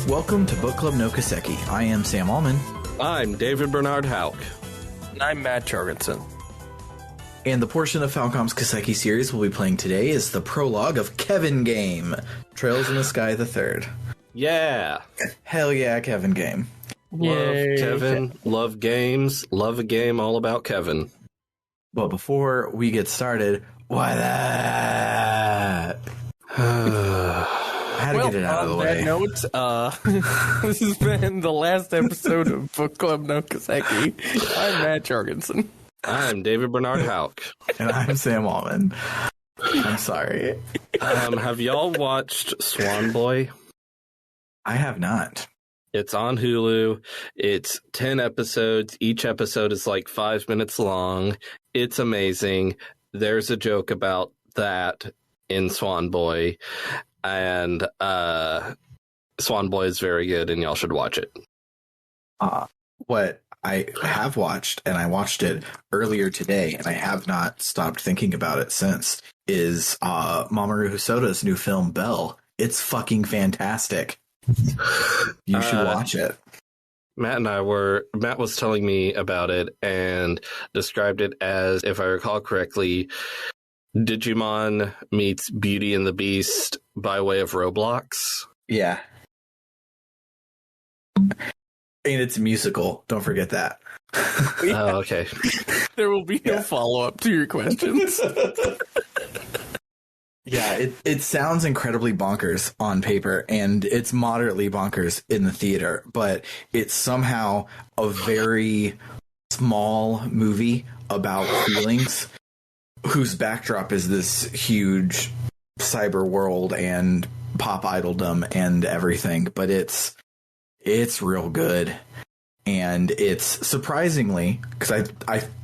Welcome to Book Club no Kiseki. I am Sam Allman. I'm David Bernard Hauk. And I'm Matt Jorgensen. And the portion of Falcom's Kiseki series we'll be playing today is the prologue of Kevin Game, Trails in the Sky the Third. Yeah. Hell yeah, Kevin Game. Love Kevin, love games, love a game all about Kevin. But before we get started, why that? How to get it out of the way. On that note, this has been the last episode of Book Club no Kiseki. I'm Matt Jorgensen. I'm David Bernard Hauk. And I'm Sam Allman. I'm sorry. Have y'all watched Swan Boy? I have not. It's on Hulu. It's 10 episodes. Each episode is like 5 minutes long. It's amazing. There's a joke about that in Swan Boy. And Swan Boy is very good, and y'all should watch it. What I have watched, and I watched it earlier today, and I have not stopped thinking about it since, is Mamoru Hosoda's new film, Belle. It's fucking fantastic. You should watch it. Matt was telling me about it and described it as, if I recall correctly, Digimon meets Beauty and the Beast by way of Roblox. Yeah. And it's a musical. Don't forget that. Oh, okay. There will be no follow-up to your questions. Yeah, it sounds incredibly bonkers on paper, and it's moderately bonkers in the theater, but it's somehow a very small movie about feelings whose backdrop is this huge cyber world and pop idoldom and everything, but it's real good. And it's surprisingly, because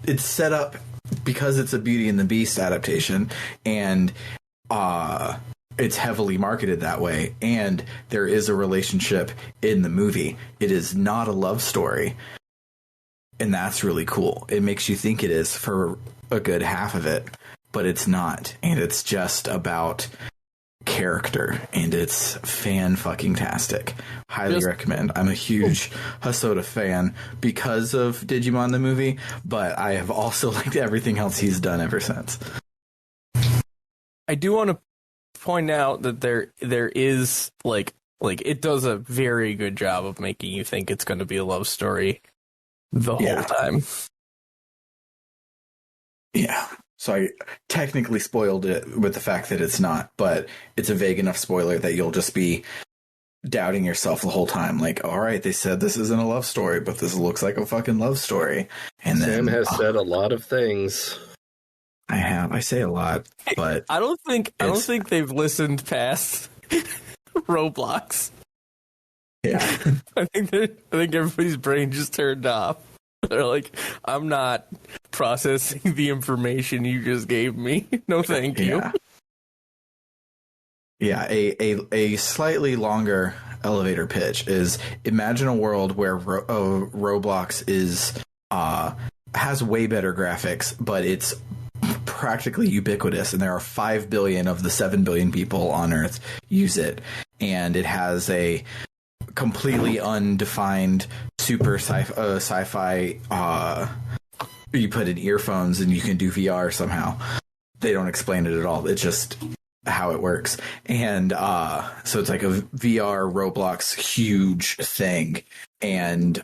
it's set up because it's a Beauty and the Beast adaptation, and it's heavily marketed that way, and there is a relationship in the movie. It is not a love story, and that's really cool. It makes you think it is for a good half of it, but it's not, and it's just about character, and it's fan-fucking-tastic. Highly recommend. I'm a huge Hosoda fan because of Digimon the movie, but I have also liked everything else he's done ever since. I do want to point out that there is like it does a very good job of making you think it's going to be a love story the whole time. Yeah. So I technically spoiled it with the fact that it's not, but it's a vague enough spoiler that you'll just be doubting yourself the whole time. Like, all right, they said this isn't a love story, but this looks like a fucking love story. And Sam has said a lot of things. I say a lot, but I don't think they've listened past Roblox. Yeah. I think everybody's brain just turned off. They're like, I'm not processing the information you just gave me. No, thank you. Yeah, a slightly longer elevator pitch is: imagine a world where Roblox has way better graphics, but it's practically ubiquitous, and there are 5 billion of the 7 billion people on Earth use it, and it has a completely undefined super sci-fi you put in earphones and you can do VR somehow. They don't explain it at all. It's just how it works. And so it's like a VR Roblox huge thing, and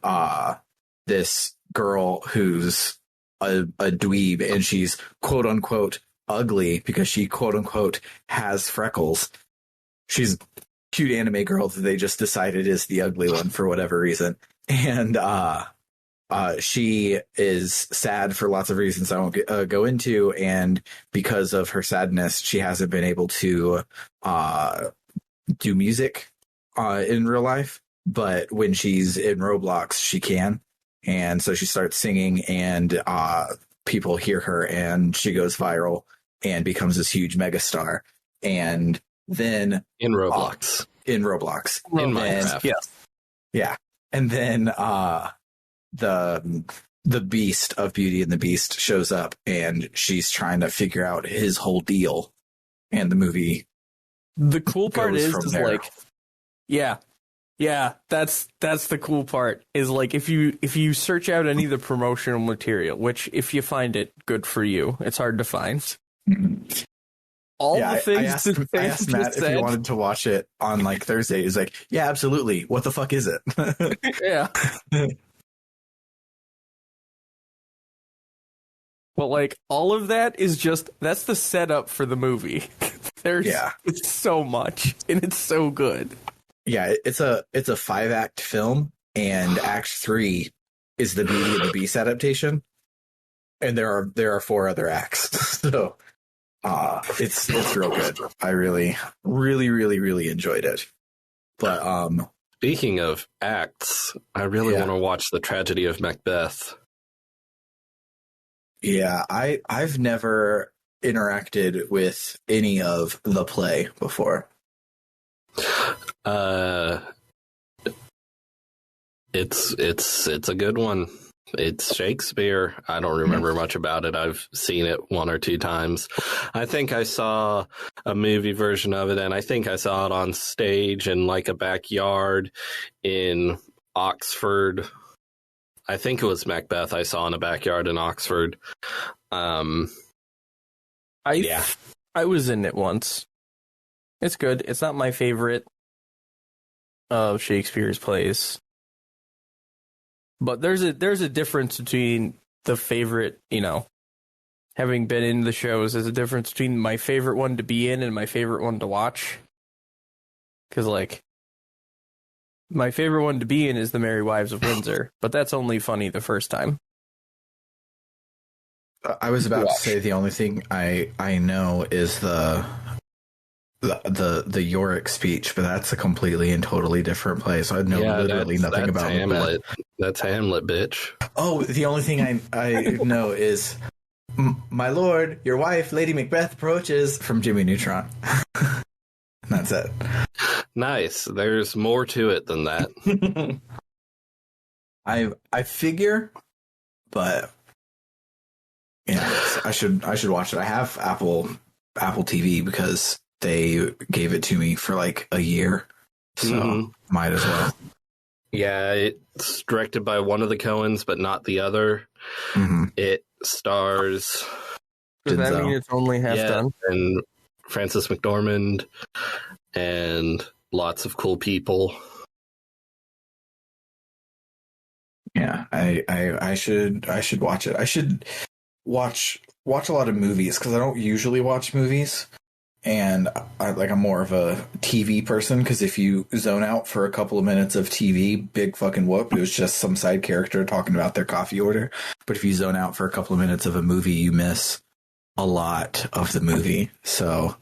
this girl who's a dweeb, and she's quote unquote ugly because she quote unquote has freckles. She's a cute anime girl that they just decided is the ugly one for whatever reason. And she is sad for lots of reasons I won't go into, and because of her sadness, she hasn't been able to do music in real life, but when she's in Roblox, she can. And so she starts singing, and people hear her, and she goes viral and becomes this huge megastar. And then in Roblox, in Minecraft, yes, yeah. And then the beast of Beauty and the Beast shows up, and she's trying to figure out his whole deal. And the movie, the cool part is there. like, yeah, Yeah, that's the cool part. Is like if you search out any of the promotional material, which if you find it, good for you. It's hard to find. All the things I asked Matt if he wanted to watch it on like Thursday. He's like, yeah, absolutely. What the fuck is it? Yeah. But like all of that is that's the setup for the movie. It's so much and it's so good. Yeah, it's a 5-act film, and Act 3 is the Beauty and the Beast adaptation, and there are 4 other acts. So it's real good. I really, really, really, really enjoyed it. But speaking of acts, I really want to watch The Tragedy of Macbeth. Yeah, I've never interacted with any of the play before. It's a good one. It's Shakespeare. I don't remember much about it. I've seen it 1 or 2 times. I think I saw a movie version of it, and I think I saw it on stage in like a backyard in Oxford. I think it was Macbeth I saw in a backyard in Oxford. I was in it once. It's good. It's not my favorite of Shakespeare's plays. But there's a difference between the favorite, having been in the shows, there's a difference between my favorite one to be in and my favorite one to watch. Because, like, my favorite one to be in is The Merry Wives of Windsor, but that's only funny the first time. I was about to say the only thing I know is the Yorick speech, but that's a completely and totally different place. I know literally nothing about Hamlet. That's Hamlet, bitch. Oh, the only thing I know is, my lord, your wife, Lady Macbeth, approaches, from Jimmy Neutron. That's it. Nice. There's more to it than that. I figure, but I should watch it. I have Apple TV because they gave it to me for like a year, so might as well. Yeah, it's directed by one of the Coens, but not the other. Mm-hmm. It stars. Does that mean it's only half done? And Frances McDormand and lots of cool people. Yeah, I should watch it. I should watch a lot of movies because I don't usually watch movies. And I'm more of a TV person, because if you zone out for a couple of minutes of TV, big fucking whoop, it was just some side character talking about their coffee order. But if you zone out for a couple of minutes of a movie, you miss a lot of the movie. So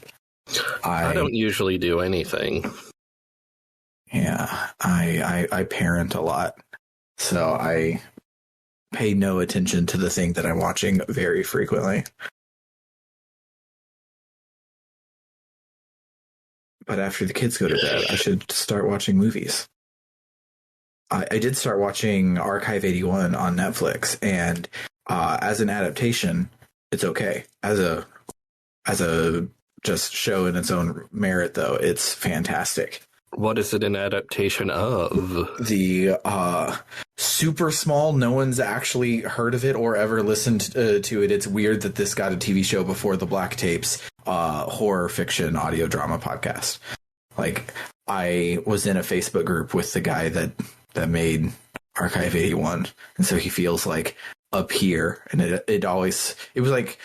I don't usually do anything. Yeah, I parent a lot, so I pay no attention to the thing that I'm watching very frequently. But after the kids go to bed, I should start watching movies. I did start watching Archive 81 on Netflix, and as an adaptation, it's okay. As a just show in its own merit, though, it's fantastic. What is it an adaptation of? The super small, no one's actually heard of it or ever listened to it. It's weird that this got a TV show before the Black Tapes horror fiction audio drama podcast. Like, I was in a Facebook group with the guy that made Archive 81, and so he feels like up here, and it was like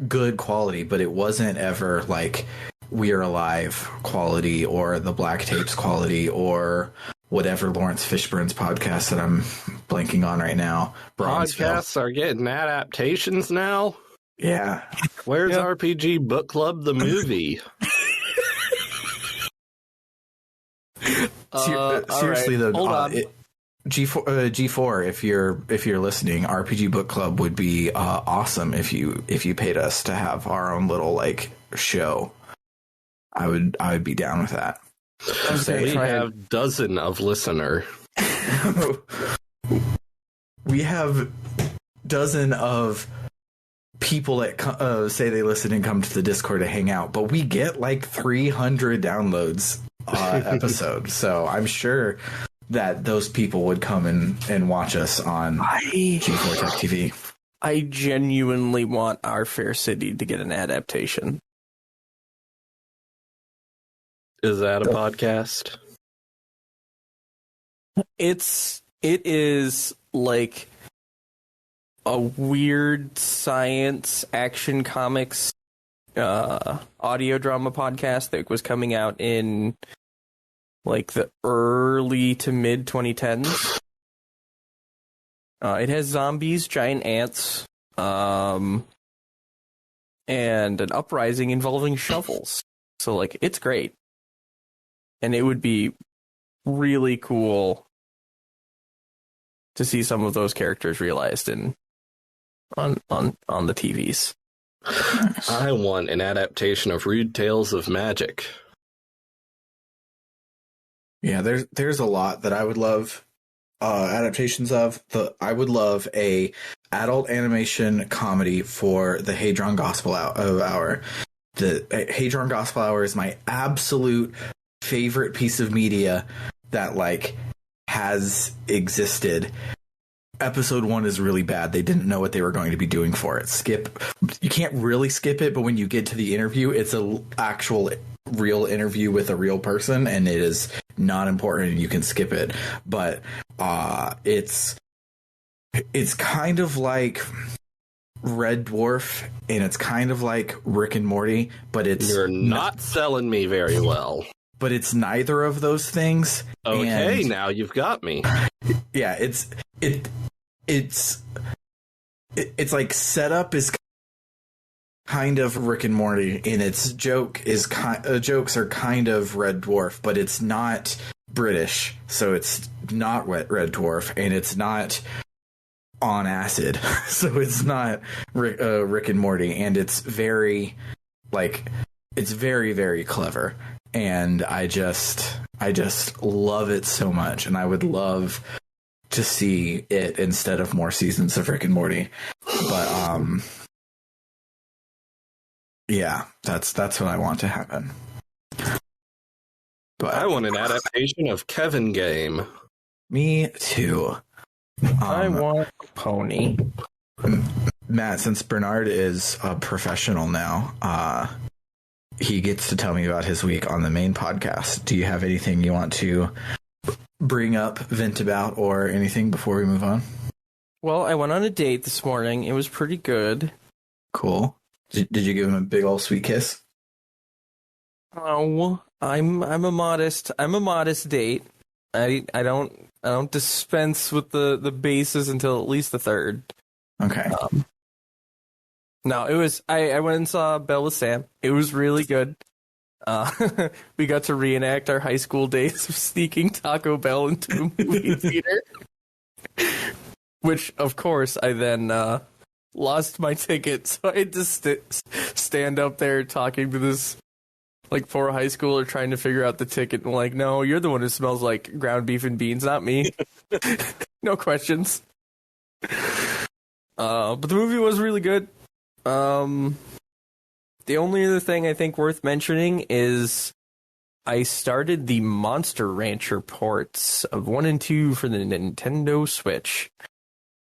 good quality, but it wasn't ever like We're Alive quality or the Black Tapes quality or whatever Lawrence Fishburne's podcast that I'm blanking on right now. Podcasts are getting adaptations now? Yeah. Where's RPG Book Club the movie? Seriously, right. Hold on. G4, if you're listening, RPG Book Club would be awesome if you paid us to have our own little like show. I would be down with that. We have dozen of listener. We have dozen of people that say they listen and come to the Discord to hang out, but we get like 300 downloads episode. So I'm sure that those people would come and watch us on G4 Tech TV. I genuinely want Our Fair City to get an adaptation. Is that a podcast? It is like a weird science action comics audio drama podcast that was coming out in like the early to mid 2010s. It has zombies, giant ants, and an uprising involving shovels. So like it's great. And it would be really cool to see some of those characters realized on the TVs. I want an adaptation of Rude Tales of Magic. Yeah, there's a lot that I would love adaptations of. I would love a adult animation comedy for the Hadron Gospel Hour. The Hadron Gospel Hour is my absolute favorite piece of media that like has existed. Episode 1 is really bad. They didn't know what they were going to be doing for it. You can't really skip it, but when you get to the interview, it's a actual real interview with a real person, and it is not important, and you can skip it. But it's kind of like Red Dwarf, and it's kind of like Rick and Morty, but You're not selling me very well. But it's neither of those things. Okay, now you've got me. Yeah, it's like setup is kind of Rick and Morty, and its jokes are kind of Red Dwarf, but it's not British, so it's not Red Dwarf, and it's not on acid, so it's not Rick and Morty, and it's very very clever, and I just love it so much, and I would love to see it instead of more seasons of Rick and Morty. But yeah, that's what I want to happen. But I want an adaptation of Kevin Game. Me too. I want a pony. Matt, since Bernard is a professional now, he gets to tell me about his week on the main podcast. Do you have anything you want to bring up, vent about, or anything before we move on? Well, I went on a date this morning. It was pretty good. Cool. Did you give him a big old sweet kiss? Oh, I'm a modest date. I don't dispense with the bases until at least the third. Okay. No, it was I went and saw Belle with Sam. It was really good. We got to reenact our high school days of sneaking Taco Bell into a movie theater. Which, of course, I then lost my ticket, so I had to stand up there talking to this like poor high schooler trying to figure out the ticket. And like, no, you're the one who smells like ground beef and beans, not me. No questions. But the movie was really good. The only other thing I think worth mentioning is I started the Monster Rancher ports of 1 and 2 for the Nintendo Switch.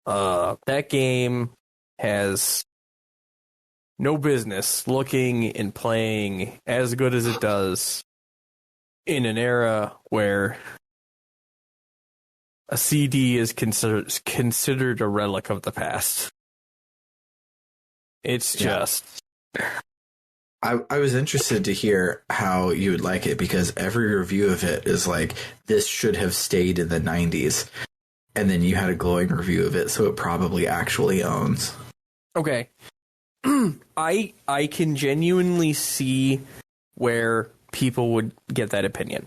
That game has no business looking and playing as good as it does in an era where a CD is considered a relic of the past. It's just... I was interested to hear how you would like it, because every review of it is like, this should have stayed in the 90s. And then you had a glowing review of it, so it probably actually owns. Okay. I can genuinely see where people would get that opinion.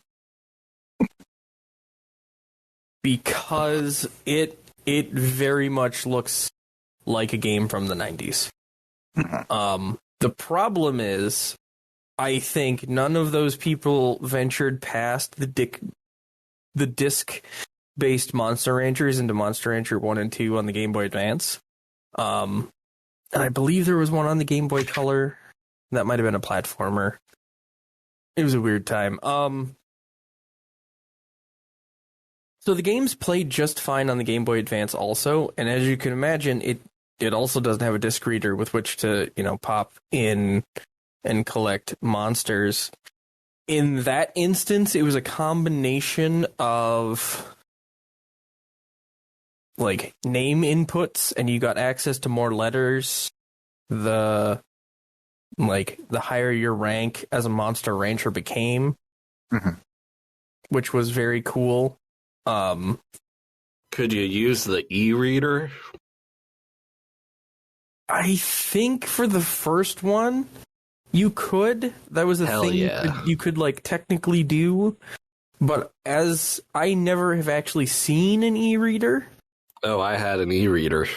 Because it very much looks like a game from the 90s. The problem is, I think none of those people ventured past the disc-based Monster Ranchers into Monster Rancher 1 and 2 on the Game Boy Advance. And I believe there was one on the Game Boy Color. That might have been a platformer. It was a weird time. So the game's played just fine on the Game Boy Advance also, and as you can imagine, it also doesn't have a disc reader with which to, pop in and collect monsters. In that instance, it was a combination of like name inputs, and you got access to more letters. The higher your rank as a monster rancher became, which was very cool. Could you use the e-reader? I think for the first one, you could. That was a Hell thing yeah. you could like technically do. But as I never have actually seen an e-reader. Oh, I had an e-reader.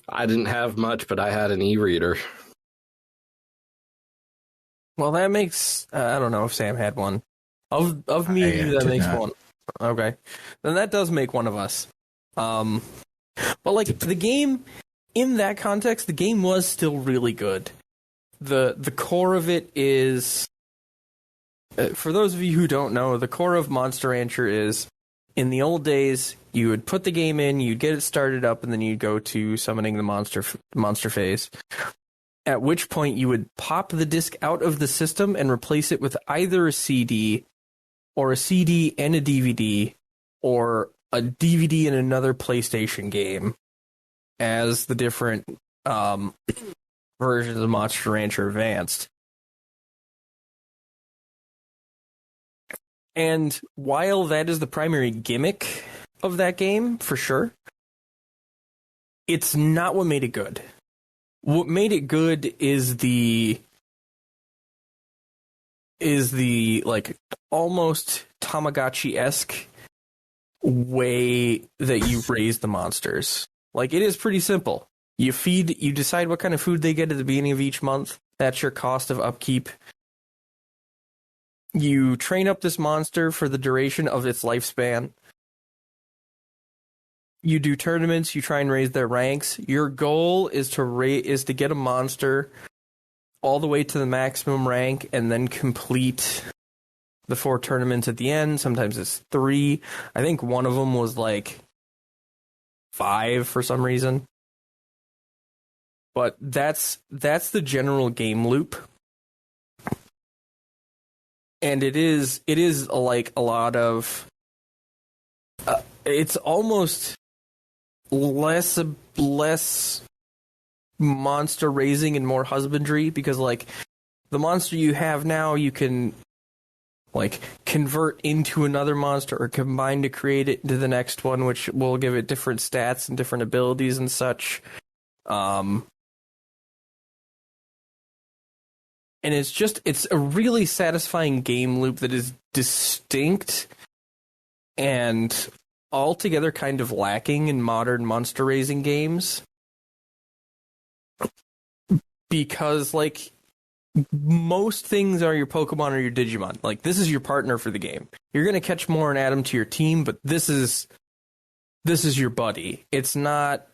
I didn't have much, but I had an e-reader. Well, that makes I don't know if Sam had one. Of me and you, that makes one. Okay, then that does make one of us. But like the game, in that context, the game was still really good. The core of it is, for those of you who don't know, the core of Monster Rancher is, in the old days, you would put the game in, you'd get it started up, and then you'd go to summoning the monster phase. At which point you would pop the disc out of the system and replace it with either a CD, or a CD and a DVD, or a DVD and another PlayStation game as the different versions of Monster Rancher advanced. And while that is the primary gimmick of that game, for sure, it's not what made it good. What made it good is the like almost Tamagotchi-esque way that you raise the monsters. Like, it is pretty simple. You decide what kind of food they get at the beginning of each month. That's your cost of upkeep. You train up this monster for the duration of its lifespan. You do tournaments, you try and raise their ranks. Your goal is to get a monster all the way to the maximum rank and then complete the 4 tournaments at the end. Sometimes it's 3. I think one of them was like 5 for some reason. But that's the general game loop. And it is like a lot of it's almost less monster raising and more husbandry, because like the monster you have now, you can like convert into another monster or combine to create it into the next one, which will give it different stats and different abilities and such. And it's a really satisfying game loop that is distinct and altogether kind of lacking in modern monster raising games. Because, like, most things are your Pokemon or your Digimon. Like, this is your partner for the game. You're going to catch more and add them to your team, but this is your buddy. It's not,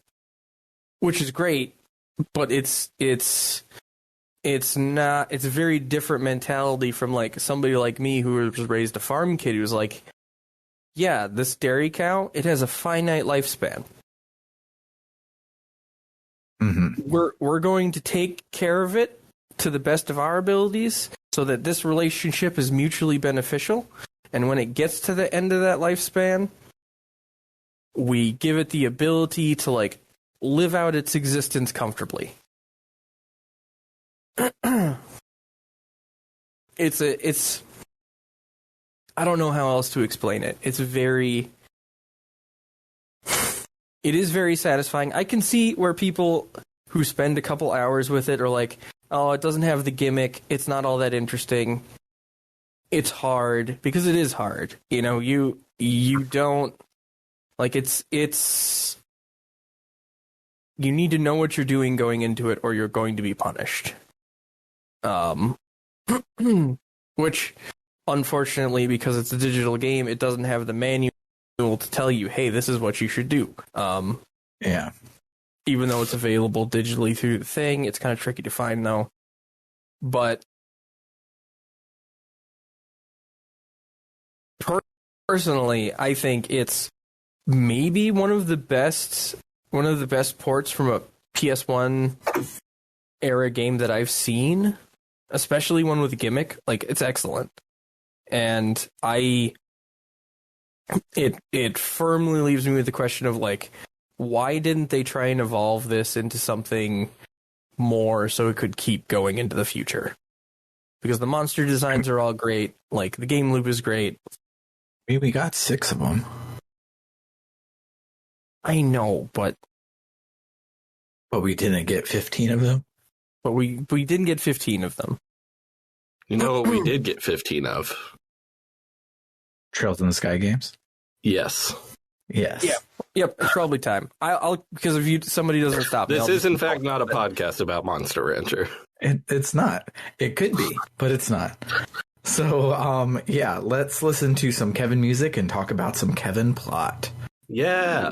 which is great, but it's not, it's a very different mentality from like somebody like me who was raised a farm kid who was like, yeah, this dairy cow, it has a finite lifespan. Mm-hmm. We're going to take care of it to the best of our abilities so that this relationship is mutually beneficial. And when it gets to the end of that lifespan, we give it the ability to like live out its existence comfortably. It's I don't know how else to explain it. It is very satisfying. I can see where people who spend a couple hours with it are like, oh, it doesn't have the gimmick. It's not all that interesting. It's hard, because it is hard. You know, you don't like it's you need to know what you're doing going into it or you're going to be punished. Which, unfortunately, because it's a digital game, it doesn't have the manual to tell you, hey, this is what you should do. Yeah. Even though it's available digitally through the thing, it's kind of tricky to find, though. But personally, I think it's maybe one of the best ports from a PS1 era game that I've seen, especially one with a gimmick. Like, it's excellent. And it firmly leaves me with the question of, like, why didn't they try and evolve this into something more so it could keep going into the future? Because the monster designs are all great. Like, the game loop is great. We got 6 of them. I know, but we didn't get 15 of them. But we didn't get 15 of them. You know what we did get 15 of? Trails in the Sky games? Yes. Yes. Yep, it's probably time. I'll because if somebody doesn't stop me. This is in fact not a podcast about Monster Rancher. It's not. It could be, but it's not. So, yeah, let's listen to some Kevin music and talk about some Kevin plot. Yeah.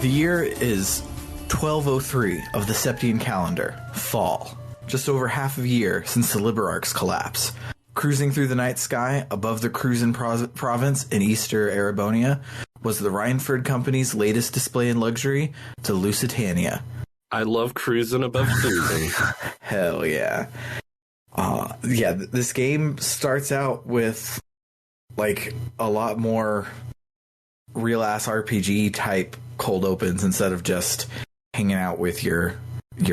The year is 1203 of the Septian calendar, fall. Just over half a year since the Liberarch's collapse. Cruising through the night sky above the Cruisin province in Easter Arabonia was the Rhineford Company's latest display in luxury, the Lusitania. I love cruising above cruising. Hell yeah. This game starts out with like a lot more real ass RPG type cold opens instead of just hanging out with your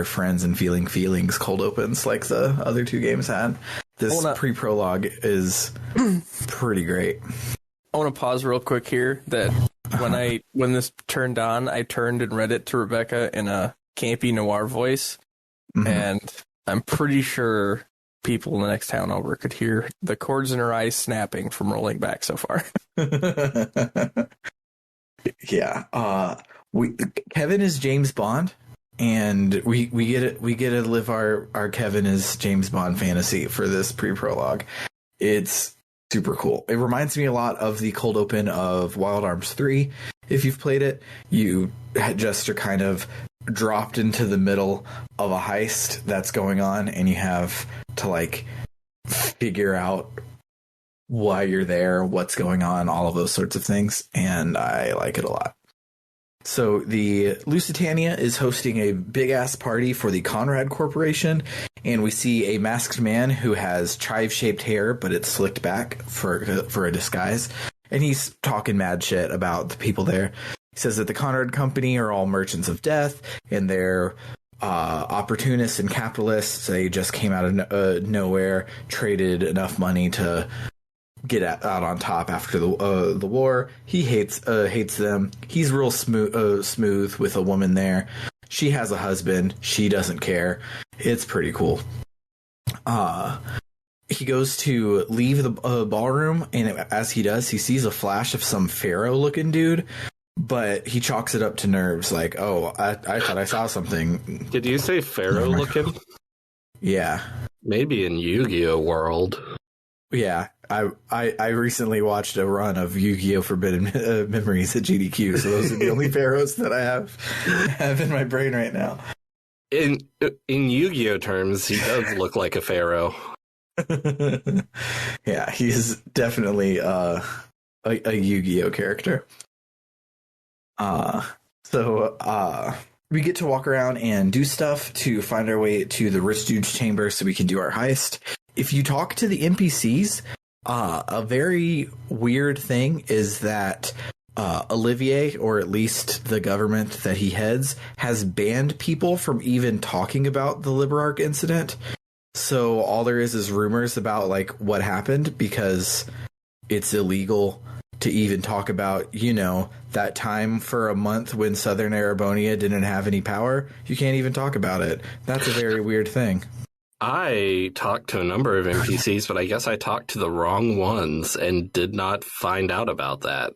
friends and feeling feelings cold opens like the other 2 games had. This pre-prologue is pretty great. I want to pause real quick here that when this turned on, I turned and read it to Rebecca in a campy noir voice, and I'm pretty sure people in the next town over could hear the cords in her eyes snapping from rolling back so far. Yeah. Kevin is James Bond, and we get to live our Kevin is James Bond fantasy for this pre-prologue. It's super cool. It reminds me a lot of the cold open of Wild Arms 3. If you've played it, you just are kind of dropped into the middle of a heist that's going on, and you have to like figure out why you're there, what's going on, all of those sorts of things, and I like it a lot. So the Lusitania is hosting a big-ass party for the Conrad Corporation, and we see a masked man who has chive-shaped hair, but it's slicked back for a disguise, and he's talking mad shit about the people there. He says that the Conrad Company are all merchants of death, and they're opportunists and capitalists. They just came out of nowhere, traded enough money to get out on top after the war. He hates them. He's real smooth with a woman there. She has a husband. She doesn't care. It's pretty cool. He goes to leave the ballroom, and as he does, he sees a flash of some pharaoh-looking dude, but he chalks it up to nerves, like, oh, I thought I saw something. Did you say pharaoh-looking? Yeah. Maybe in Yu-Gi-Oh! World. Yeah, I recently watched a run of Yu-Gi-Oh! Forbidden Memories at GDQ, so those are the only pharaohs that I have in my brain right now. In Yu-Gi-Oh! Terms, he does look like a pharaoh. Yeah, he's definitely a Yu-Gi-Oh! Character. So we get to walk around and do stuff to find our way to the rich dude's chamber so we can do our heist. If you talk to the NPCs, a very weird thing is that Olivier, or at least the government that he heads, has banned people from even talking about the Liberarch incident. So all there is rumors about like what happened, because it's illegal to even talk about, that time for a month when Southern Arabonia didn't have any power. You can't even talk about it. That's a very weird thing. I talked to a number of NPCs, but I guess I talked to the wrong ones and did not find out about that.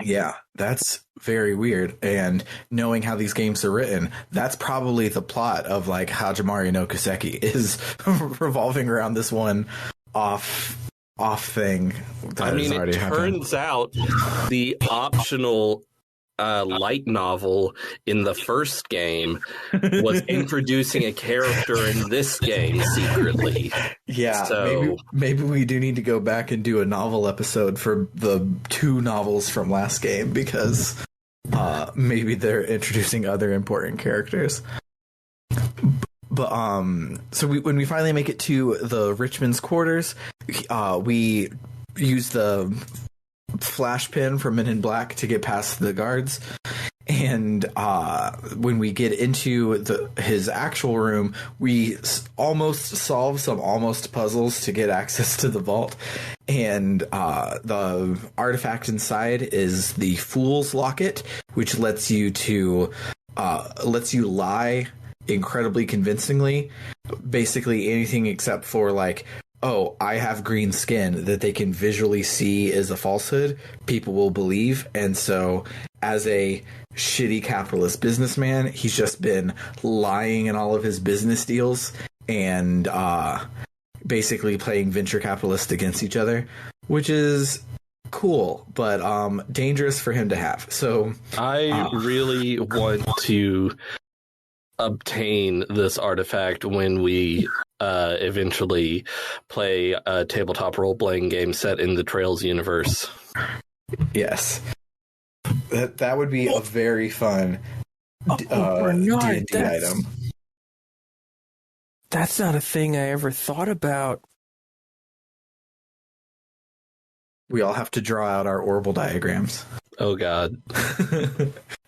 Yeah, that's very weird. And knowing how these games are written, that's probably the plot of like Hajimari no Kiseki is revolving around this one off thing. I mean, it turns out the optional light novel in the first game was introducing a character in this game secretly. Yeah, so maybe we do need to go back and do a novel episode for the 2 novels from last game, because maybe they're introducing other important characters. But so when we finally make it to the Richmond's quarters, we use the flash pin from Men in Black to get past the guards, and when we get into his actual room, we almost solve some almost puzzles to get access to the vault, and the artifact inside is the Fool's Locket, which lets you lie incredibly convincingly, basically anything except for like, oh, I have green skin, that they can visually see is a falsehood, people will believe. And so as a shitty capitalist businessman, he's just been lying in all of his business deals and basically playing venture capitalists against each other, which is cool, but dangerous for him to have. So I really want to obtain this artifact when we eventually play a tabletop role-playing game set in the Trails universe. Yes. That would be a very fun D&D item. That's not a thing I ever thought about. We all have to draw out our orbital diagrams. Oh God.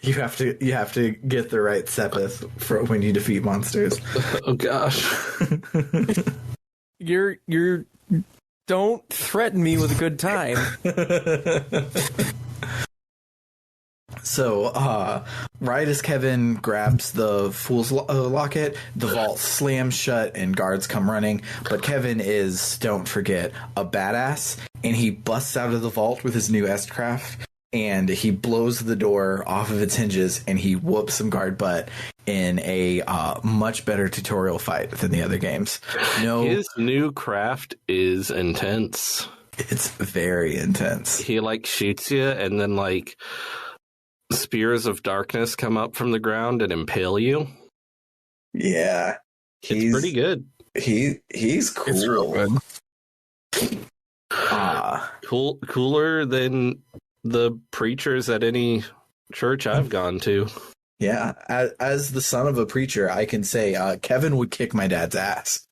You have to get the right sepith for when you defeat monsters. Oh gosh. You're don't threaten me with a good time. So, right as Kevin grabs the Fool's Locket, the vault slams shut and guards come running. But Kevin is, don't forget, a badass, and he busts out of the vault with his new S-Craft, and he blows the door off of its hinges, and he whoops some guard butt in a much better tutorial fight than the other games. His new craft is intense. It's very intense. He shoots you, and then spears of darkness come up from the ground and impale you. Yeah, it's pretty good. He's cool. It's real good. Cooler than the preachers at any church I've gone to. Yeah, as the son of a preacher, I can say Kevin would kick my dad's ass.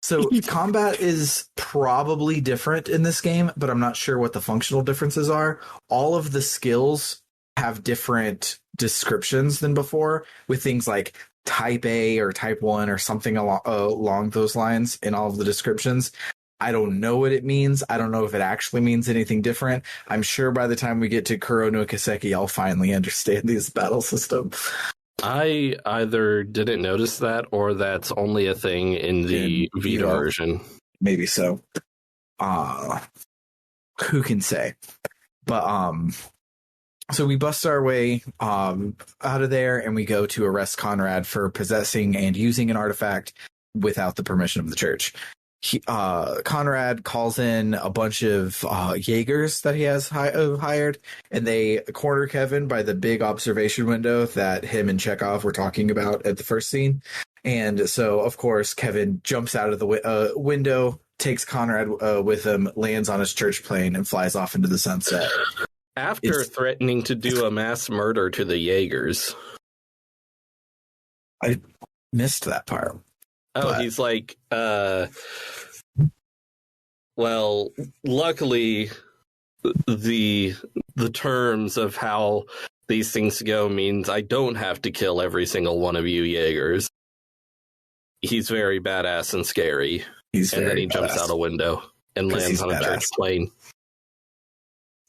So combat is probably different in this game, but I'm not sure what the functional differences are. All of the skills have different descriptions than before, with things like type A or type 1 or something along those lines in all of the descriptions. I don't know what it means. I don't know if it actually means anything different. I'm sure by the time we get to Kuro no Kiseki, I'll finally understand this battle system. I either didn't notice that or that's only a thing in the Vita version. Maybe so. Who can say? But so we bust our way out of there, and we go to arrest Conrad for possessing and using an artifact without the permission of the church. Conrad calls in a bunch of Jaegers that he has hired, and they corner Kevin by the big observation window that him and Chekhov were talking about at the first scene. And so, of course, Kevin jumps out of the window, takes Conrad with him, lands on his church plane, and flies off into the sunset. After threatening to do a mass murder to the Jaegers. I missed that part. Oh, but he's well, luckily the terms of how these things go means I don't have to kill every single one of you Jaegers. He's very badass and scary. And then he jumps out a window and lands on a church plane.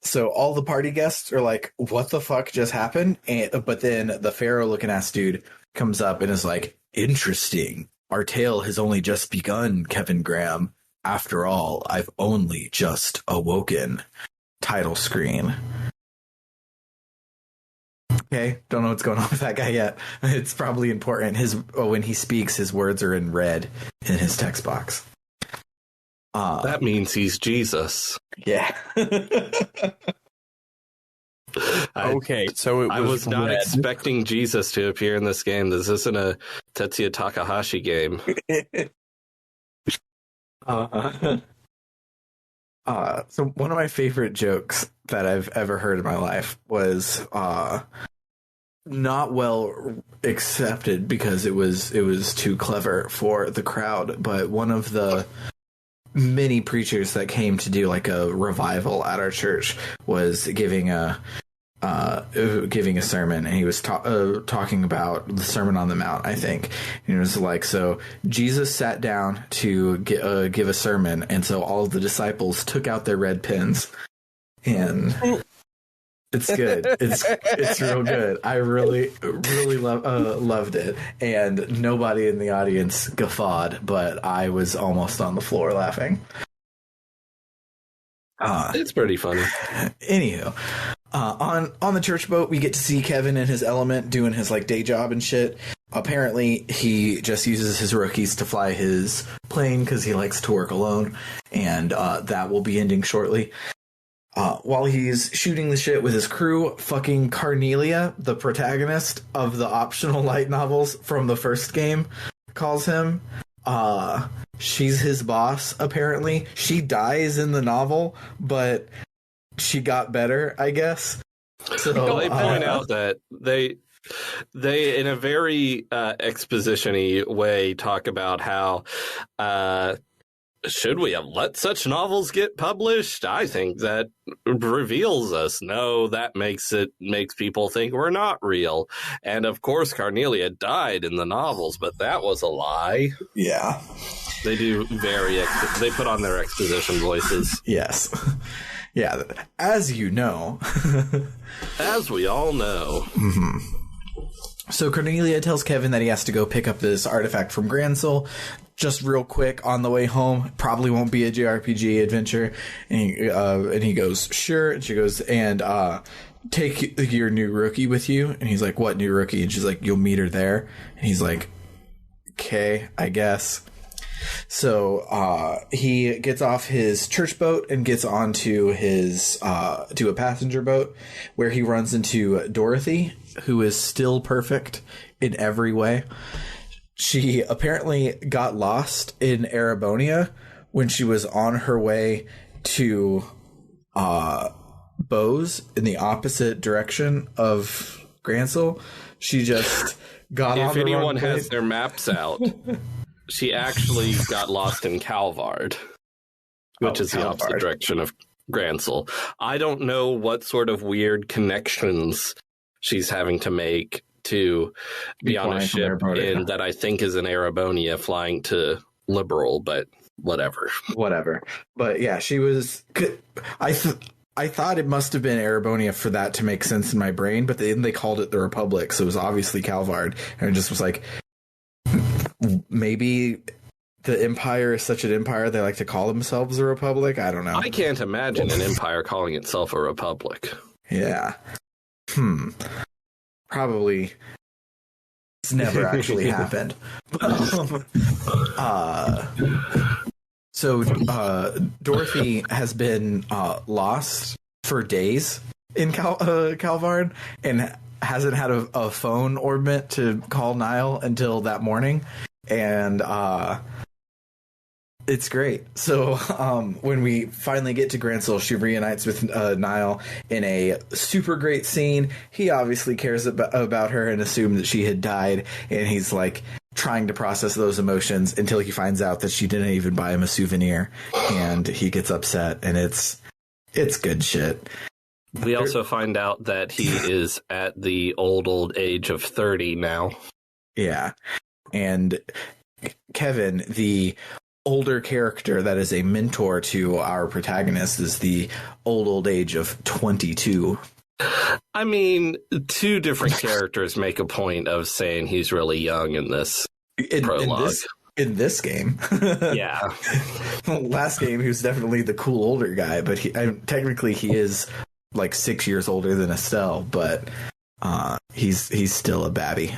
So all the party guests are like, what the fuck just happened? But then the Pharaoh looking ass dude comes up and is like, interesting. Our tale has only just begun, Kevin Graham. After all, I've only just awoken. Title screen. Okay, don't know what's going on with that guy yet. It's probably important. When he speaks, his words are in red in his text box. That means he's Jesus. Yeah. Okay, so I was not expecting Jesus to appear in this game. This isn't a Tetsuya Takahashi game. So one of my favorite jokes that I've ever heard in my life was not well accepted because it was too clever for the crowd, but one of the many preachers that came to do like a revival at our church was giving a sermon, and he was talking about the Sermon on the Mount, I think. And it was like, so Jesus sat down to give a sermon, and so all of the disciples took out their red pens, and it's good. It's real good. I really loved it, and nobody in the audience guffawed, but I was almost on the floor laughing. It's pretty funny. Anywho, on the church boat, we get to see Kevin in his element doing his like day job and shit. Apparently, he just uses his rookies to fly his plane because he likes to work alone, and that will be ending shortly. While he's shooting the shit with his crew, fucking Carnelia, the protagonist of the optional light novels from the first game, calls him. She's his boss, apparently. She dies in the novel, but she got better, I guess. So well, they point out that they in a very exposition-y way talk about how should we have let such novels get published? I think that reveals us. No, that makes people think we're not real. And of course, Carnelia died in the novels, but that was a lie. Yeah. They do they put on their exposition voices. Yes. Yeah. As you know. As we all know. Mm-hmm. So Cornelia tells Kevin that he has to go pick up this artifact from Gransel just real quick on the way home. Probably won't be a JRPG adventure. And he goes, sure. And she goes, and take your new rookie with you. And he's like, what new rookie? And she's like, you'll meet her there. And he's like, okay, I guess. So he gets off his church boat and gets onto his to a passenger boat where he runs into Dorothy, who is still perfect in every way. She apparently got lost in Erebonia when she was on her way to Bose in the opposite direction of Gransel. She just got on the wrong anyone place. has their maps out, she actually got lost in Calvard, which is the opposite direction of Gransel. I don't know what sort of weird connections she's having to make to be on a ship in that I think is in Erebonia flying to Liberal, but whatever. But yeah, she was... I thought it must have been Erebonia for that to make sense in my brain, but then they called it the Republic, so it was obviously Calvard. And it just was like, maybe the Empire is such an empire they like to call themselves a Republic? I don't know. I can't imagine an empire calling itself a Republic. Yeah. Probably it's never actually happened. So Dorothy has been lost for days in Calvard and hasn't had a phone orbit to call Niall until that morning. And it's great. So when we finally get to Gransel, she reunites with Niall in a super great scene. He obviously cares about her and assumed that she had died, and he's like trying to process those emotions until he finds out that she didn't even buy him a souvenir, and he gets upset, and it's good shit. We also find out that he is at the old age of 30 now. Yeah. And Kevin, the older character that is a mentor to our protagonist, is the old age of 22. I mean, two different characters make a point of saying he's really young in this prologue. In this game. Yeah. Last game, he was definitely the cool older guy, but technically he is like 6 years older than Estelle, but he's still a babby.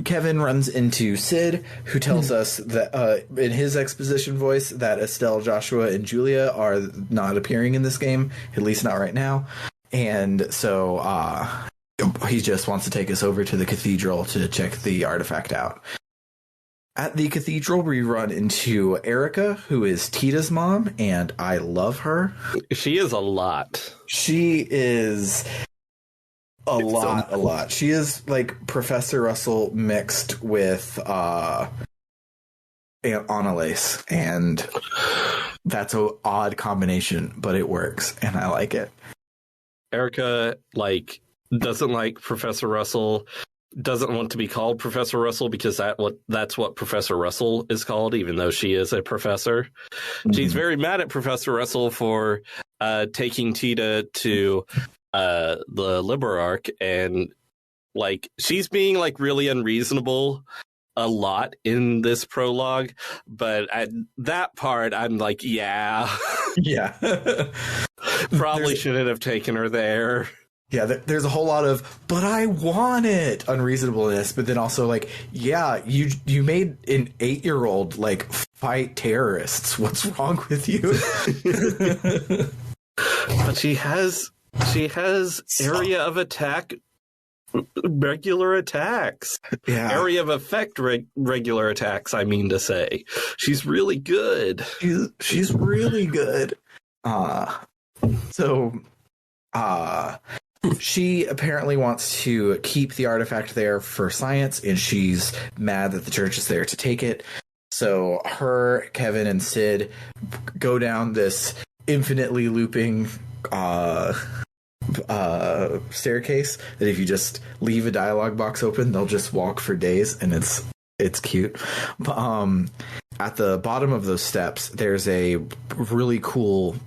Kevin runs into Sid, who tells us that in his exposition voice that Estelle, Joshua, and Julia are not appearing in this game, at least not right now. And so he just wants to take us over to the cathedral to check the artifact out. At the cathedral, we run into Erica, who is Tita's mom, and I love her. She is a lot. She is a lot. She is like Professor Russell mixed with Annalise, and that's an odd combination, but it works, and I like it. Erica, doesn't like Professor Russell, doesn't want to be called Professor Russell because that's what Professor Russell is called, even though she is a professor. Mm-hmm. She's very mad at Professor Russell for taking Tita to the Liberarch, and she's being really unreasonable a lot in this prologue, but at that part I'm like, yeah. Probably shouldn't have taken her there. Yeah, there's a whole lot of, but I want it unreasonableness, but then also you made an 8-year-old fight terrorists. What's wrong with you? But she has area of attack, regular attacks. Yeah. Area of effect, regular attacks, I mean to say. She's really good. She's really good. She apparently wants to keep the artifact there for science, and she's mad that the church is there to take it. So her, Kevin, and Sid go down this infinitely looping staircase that if you just leave a dialogue box open, they'll just walk for days, and it's cute. At the bottom of those steps, there's a really cool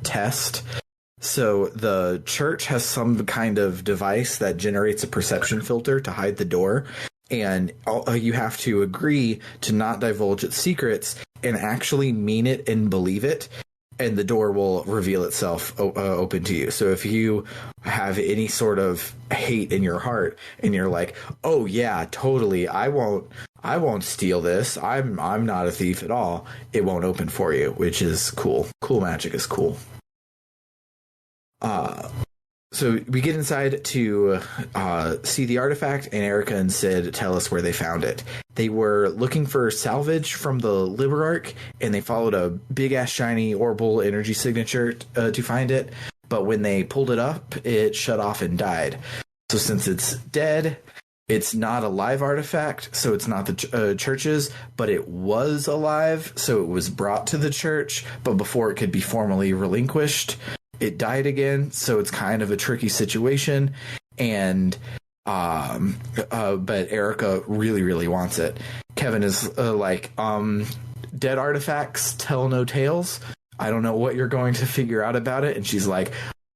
test. So the church has some kind of device that generates a perception filter to hide the door, and you have to agree to not divulge its secrets and actually mean it and believe it, and the door will reveal itself open to you. So if you have any sort of hate in your heart and you're like, oh yeah, totally, I won't steal this, I'm not a thief at all, it won't open for you, which is cool. Cool magic is cool. So we get inside to see the artifact, and Erica and Sid tell us where they found it. They were looking for salvage from the Liberarch, and they followed a big-ass shiny orbital energy signature to find it. But when they pulled it up, it shut off and died. So since it's dead, it's not a live artifact, so it's not the church's, but it was alive, so it was brought to the church, but before it could be formally relinquished, it died again, so it's kind of a tricky situation, and but Erica really, really wants it. Kevin is dead artifacts tell no tales. I don't know what you're going to figure out about it. And she's like,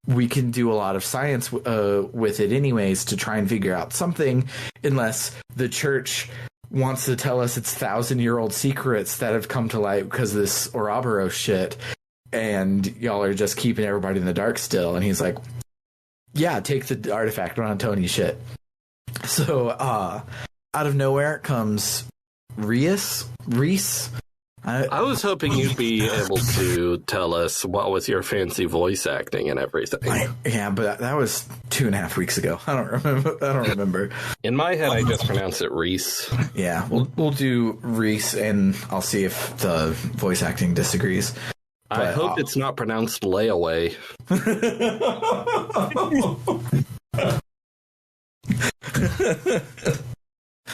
we can do a lot of science with it anyways to try and figure out something, unless the church wants to tell us its 1,000-year-old secrets that have come to light because of this Ouroboros shit. And y'all are just keeping everybody in the dark still. And he's like, yeah, take the artifact, run on Tony's shit. So out of nowhere comes Reese. I was hoping you'd be able to tell us what was your fancy voice acting and everything. Yeah, but that was 2.5 weeks ago. I don't remember. In my head, I just pronounced it Reese. Yeah, we'll do Reese, and I'll see if the voice acting disagrees. But I hope it's not pronounced layaway.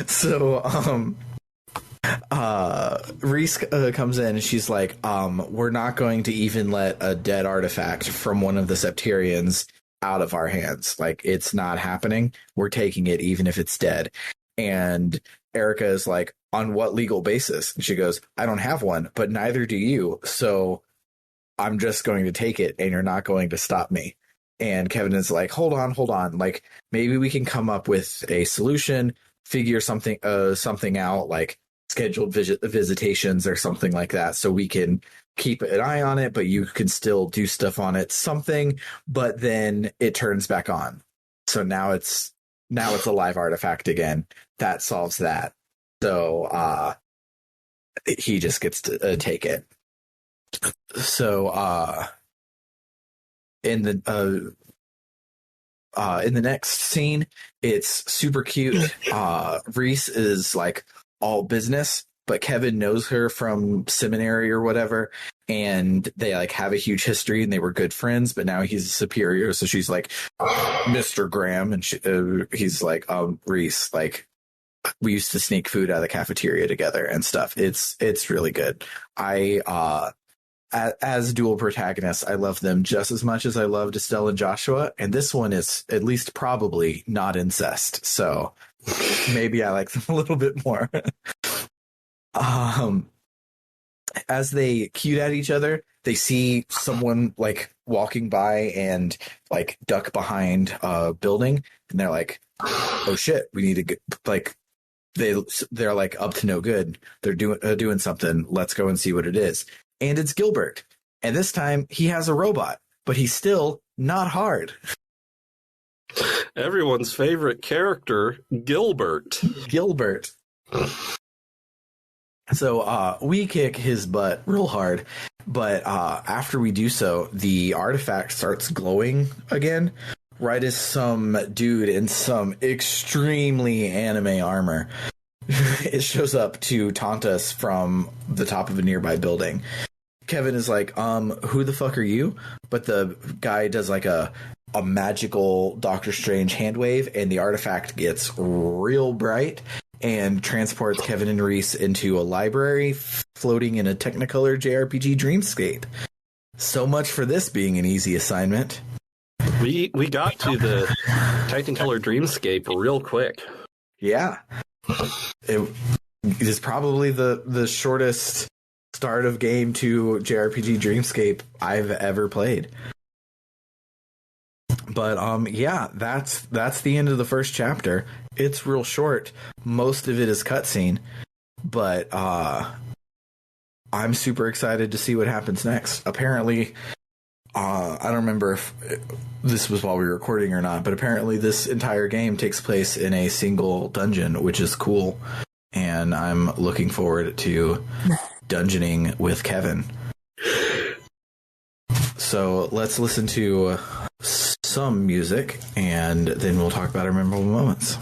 So, Reese comes in and she's like, we're not going to even let a dead artifact from one of the Septarians out of our hands. It's not happening. We're taking it even if it's dead. And Erica is like, on what legal basis? And she goes, I don't have one, but neither do you. So I'm just going to take it, and you're not going to stop me. And Kevin is like, hold on. Like, maybe we can come up with a solution, figure something out, like scheduled visitations or something like that, so we can keep an eye on it, but you can still do stuff on it, something. But then it turns back on. So now it's a live artifact again. That solves that. So he just gets to take it. So in the next scene, it's super cute. Reese is like all business, but Kevin knows her from seminary or whatever, and they like have a huge history, and they were good friends. But now he's a superior, so she's like, Mr. Graham, and he's like, Reese, like, we used to sneak food out of the cafeteria together and stuff. It's really good. As dual protagonists, I love them just as much as I loved Estelle and Joshua, and this one is at least probably not incest, so maybe I like them a little bit more. As they cute at each other, they see someone like walking by and like duck behind a building, and they're like, "Oh shit, we need to get, like." They're like up to no good. They're doing something. Let's go and see what it is. And it's Gilbert. And this time he has a robot, but he's still not hard. Everyone's favorite character, Gilbert. So we kick his butt real hard, but after we do so, the artifact starts glowing again, right as some dude in some extremely anime armor it shows up to taunt us from the top of a nearby building. Kevin is like, who the fuck are you? But the guy does like a magical Doctor Strange hand wave, and the artifact gets real bright and transports Kevin and Reese into a library floating in a Technicolor JRPG dreamscape. So much for this being an easy assignment. We got to the Technicolor dreamscape real quick. Yeah. It is probably the shortest start of game to JRPG Dreamscape I've ever played. But yeah, that's the end of the first chapter. It's real short. Most of it is cutscene, but I'm super excited to see what happens next. Apparently, I don't remember if this was while we were recording or not, but apparently this entire game takes place in a single dungeon, which is cool. And I'm looking forward to dungeoning with Kevin. So let's listen to some music, and then we'll talk about our memorable moments.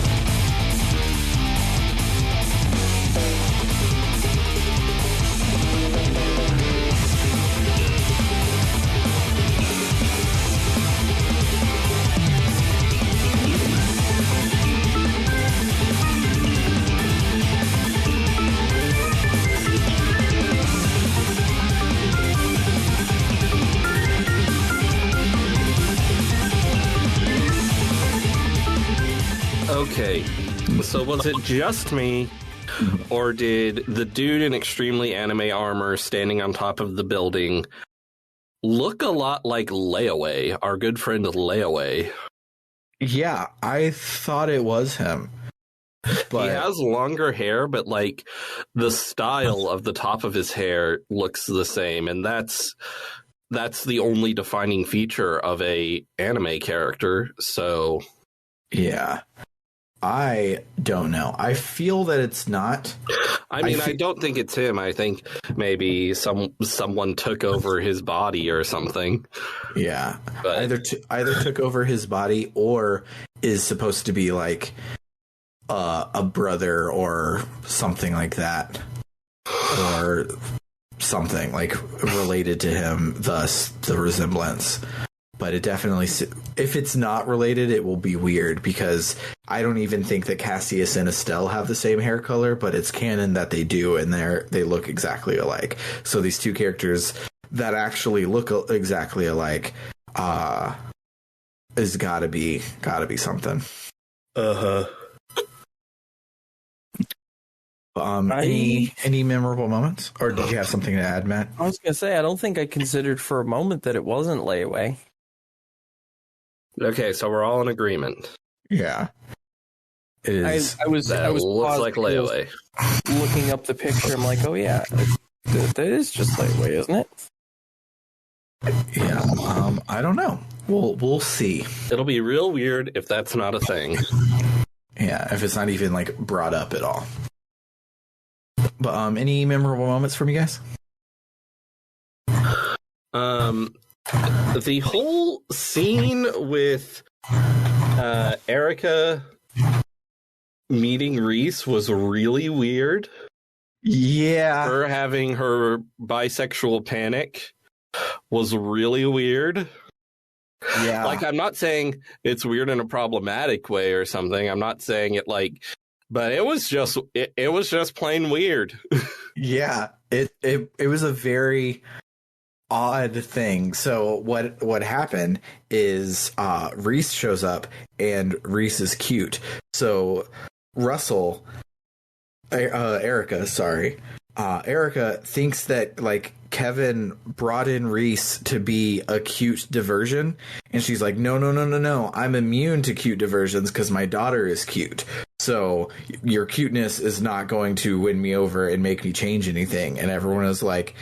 Okay, so was it just me, or did the dude in extremely anime armor standing on top of the building look a lot like Layaway, our good friend Layaway? Yeah, I thought it was him. But he has longer hair, but like the style of the top of his hair looks the same, and that's the only defining feature of a anime character. So yeah. I don't know. I feel that it's not. I mean, I don't think it's him. I think maybe someone took over his body or something. Yeah, but either took over his body or is supposed to be like a brother or something like that, or something like related to him. Thus, the resemblance. But it definitely, if it's not related, it will be weird, because I don't even think that Cassius and Estelle have the same hair color, but it's canon that they do, and they look exactly alike. So these two characters that actually look exactly alike is gotta be something. Any memorable moments, or did you have something to add, Matt? I was gonna say, I don't think I considered for a moment that it wasn't Layaway. Okay, so we're all in agreement. Yeah. It is. I was looks like Layaway. looking up the picture. I'm like, oh yeah, that is just Layaway, isn't it? Yeah. I don't know. We'll see. It'll be real weird if that's not a thing. Yeah, if it's not even like brought up at all. But any memorable moments from you guys? The whole scene with Erica meeting Reese was really weird. Yeah. Her having her bisexual panic was really weird. Yeah. Like, I'm not saying it's weird in a problematic way or something. I'm not saying it like, but it was just plain weird. Yeah. It was a very odd thing. So what happened is Reese shows up and Reese is cute. So Erica thinks that like Kevin brought in Reese to be a cute diversion, and she's like, no, I'm immune to cute diversions because my daughter is cute. So your cuteness is not going to win me over and make me change anything. And everyone is like,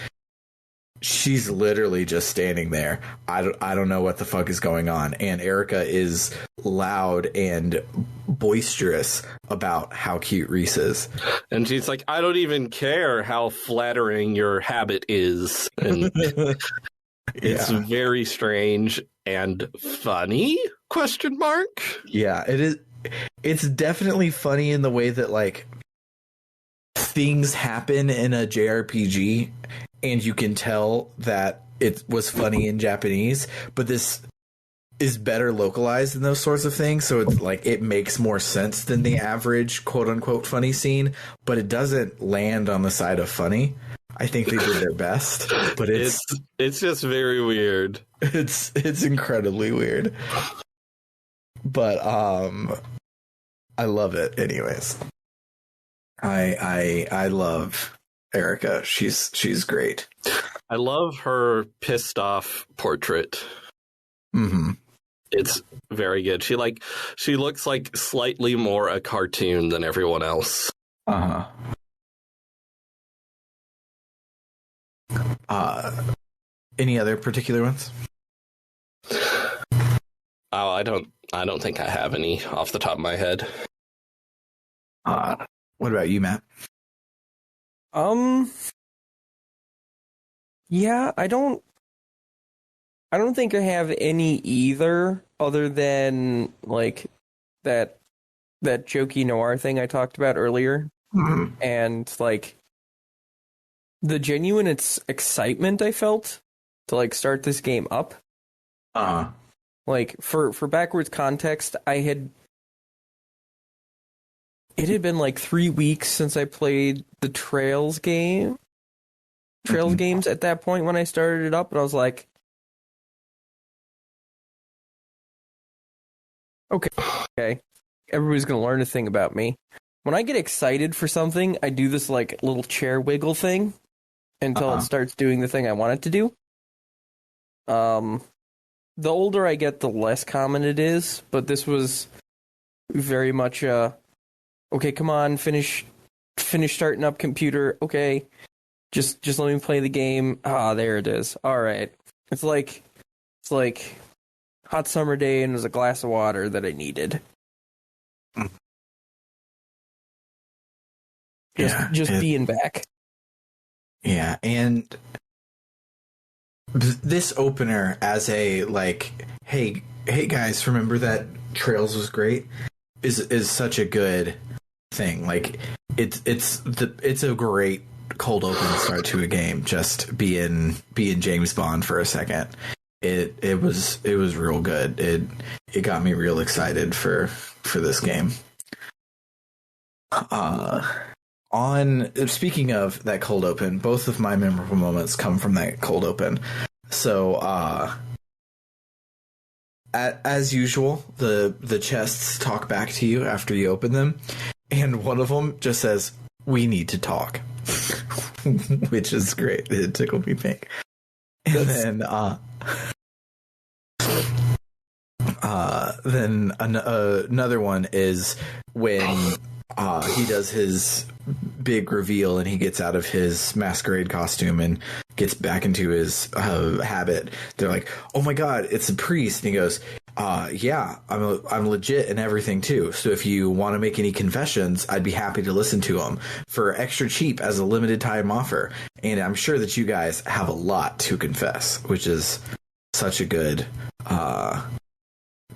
she's literally just standing there. I don't know what the fuck is going on. And Erica is loud and boisterous about how cute Reese is. And she's like, I don't even care how flattering your habit is. And it's very strange and funny? Question mark? Yeah, it is. It's definitely funny in the way that like things happen in a JRPG and you can tell that it was funny in Japanese, but this is better localized in those sorts of things, so it's like it makes more sense than the average quote unquote funny scene, but it doesn't land on the side of funny. I think they did their best, but it's just very weird. It's incredibly weird. But I love it anyways. I love Erica. She's great. I love her pissed off portrait. Mm-hmm. It's very good. She looks like slightly more a cartoon than everyone else. Uh-huh. Any other particular ones? Oh, I don't think I have any off the top of my head. What about you, Matt? Yeah, I don't think I have any either, other than like that jokey noir thing I talked about earlier. Mm-hmm. And like the genuine excitement I felt to like start this game up. Like for backwards context, it had been like 3 weeks since I played the Trails games at that point when I started it up, and I was like, okay, everybody's gonna learn a thing about me. When I get excited for something, I do this like little chair wiggle thing until it starts doing the thing I want it to do. The older I get, the less common it is, but this was very much okay, come on, finish starting up computer. Okay, just let me play the game. There it is. All right. It's like hot summer day and there's a glass of water that I needed. Just being back. Yeah, and this opener as a like, hey guys, remember that Trails was great, is such a good thing. Like it's a great cold open start to a game. Just being James Bond for a second. It was real good. It got me real excited for this game. Speaking of that cold open, both of my memorable moments come from that cold open. So as usual, the chests talk back to you after you open them, and one of them just says, "We need to talk," which is great. It tickled me pink. And then then another one is when he does his big reveal and he gets out of his masquerade costume and gets back into his habit. They're like, "Oh my God, it's a priest!" And he goes, "Yeah, I'm legit and everything too. So if you want to make any confessions, I'd be happy to listen to them for extra cheap as a limited time offer. And I'm sure that you guys have a lot to confess," which is such a good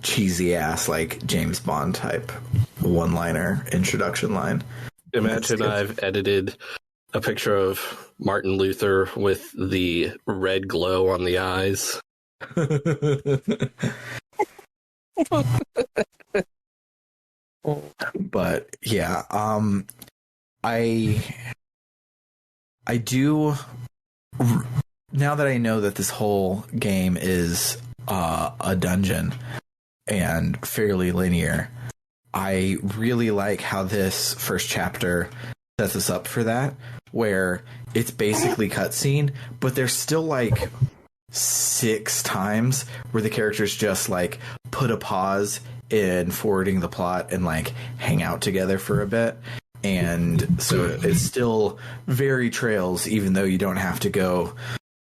cheesy ass like James Bond type one-liner introduction line. Imagine I've edited a picture of Martin Luther with the red glow on the eyes. But yeah, I do, now that I know that this whole game is a dungeon and fairly linear, I really like how this first chapter sets us up for that, where it's basically cutscene, but there's still like 6 times where the characters just like put a pause in forwarding the plot and like hang out together for a bit. And so it's still very Trails, even though you don't have to go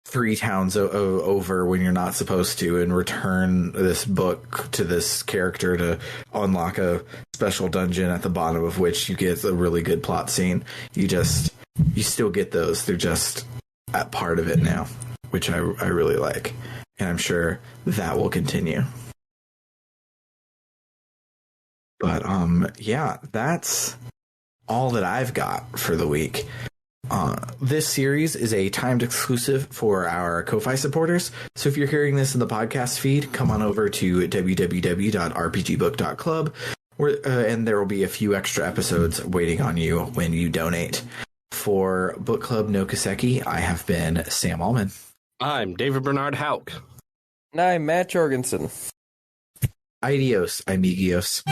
3 towns over when you're not supposed to and return this book to this character to unlock a special dungeon at the bottom of which you get a really good plot scene. You still get those. They're just a part of it now, which I really like. And I'm sure that will continue. But yeah, that's all that I've got for the week. This series is a timed exclusive for our Ko-Fi supporters. So if you're hearing this in the podcast feed, come on over to www.rpgbook.club, and there will be a few extra episodes waiting on you when you donate. For Book Club no Kiseki, I have been Sam Allman. I'm David Bernard Houck. And I'm Matt Jorgensen. Adios, amigos.